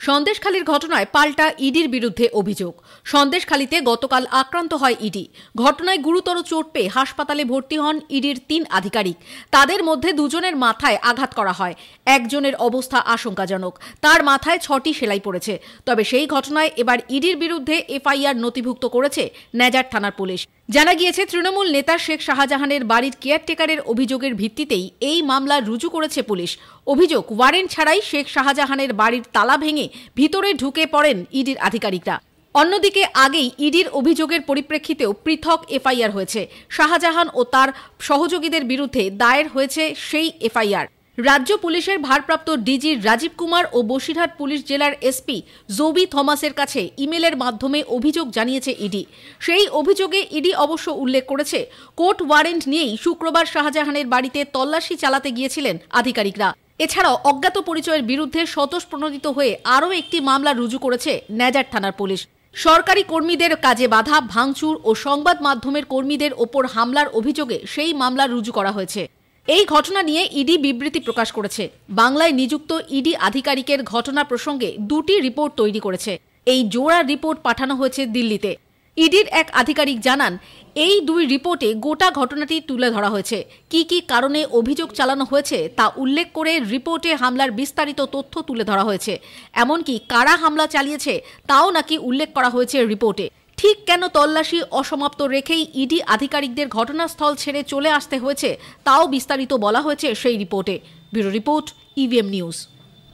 সন্দেশখালীর ঘটনায় পাল্টা ইডির বিরুদ্ধে অভিযোগ। সন্দেশখালীতে গতকাল আক্রান্ত হয় ইডি। ঘটনায় গুরুতর চোট পেয়ে হাসপাতালে ভর্তি হন ইডির 3 আধিকারিক। তাদের মধ্যে দুজনের মাথায় আঘাত করা হয়। একজনের অবস্থা আশঙ্কাজনক, তার মাথায় 6টি সেলাই পড়েছে। তবে সেই ঘটনায় এবার ইডির বিরুদ্ধে এফআইআর নথিভুক্ত করেছে নেজার থানার পুলিশ। জানা গিয়েছে, তৃণমূল নেতা শেখ শাহজাহানের বাড়ির কেয়ারটেকারের অভিযোগের ভিত্তিতেই এই মামলা রুজু করেছে পুলিশ। অভিযোগ, ওয়ারেন্ট ছাড়াই শেখ শাহজাহানের বাড়ির তালা ভেঙে ভিতরে ঢুকে পড়েন ইডির আধিকারিকরা। অন্যদিকে আগেই ইডির অভিযোগের পরিপ্রেক্ষিতেও পৃথক এফআইআর হয়েছে। শাহজাহান ও তার সহযোগীদের বিরুদ্ধে দায়ের হয়েছে সেই এফআইআর। রাজ্য পুলিশের ভারপ্রাপ্ত ডিজি রাজীব কুমার ও বসিরহাট পুলিশ জেলার এসপি জবি থমাসের কাছে ইমেলের মাধ্যমে অভিযোগ জানিয়েছে ইডি। সেই অভিযোগে ইডি অবশ্য উল্লেখ করেছে, কোর্ট ওয়ারেন্ট নিয়েই শুক্রবার শাহজাহানের বাড়িতে তল্লাশি চালাতে গিয়েছিলেন আধিকারিকরা। এছাড়াও অজ্ঞাত পরিচয়ের বিরুদ্ধে স্বতঃপ্রণোদিত হয়ে আরও একটি মামলা রুজু করেছে নেজার থানার পুলিশ। সরকারি কর্মীদের কাজে বাধা, ভাঙচুর ও সংবাদ মাধ্যমের কর্মীদের ওপর হামলার অভিযোগে সেই মামলা রুজু করা হয়েছে। এই ঘটনা নিয়ে ইডি বিবৃতি প্রকাশ করেছে। বাংলায় নিযুক্ত ইডি আধিকারিকের ঘটনা প্রসঙ্গে 2টি রিপোর্ট তৈরি করেছে। এই জোড়া রিপোর্ট পাঠানো হয়েছে দিল্লিতে। ইডির এক আধিকারিক জানান, এই 2 রিপোর্টে গোটা ঘটনাটি তুলে ধরা হয়েছে। কি কি কারণে অভিযোগ চালানো হয়েছে তা উল্লেখ করে রিপোর্টে হামলার বিস্তারিত তথ্য তুলে ধরা হয়েছে। এমনকি কারা হামলা চালিয়েছে তাও নাকি উল্লেখ করা হয়েছে রিপোর্টে। ঠিক কেন তল্লাশি অসমাপ্ত রেখেই ইডি আধিকারিকদের ঘটনাস্থল ছেড়ে চলে আসতে হয়েছে তাও বিস্তারিত বলা হয়েছে সেই রিপোর্টে। Bureau report, EVM news.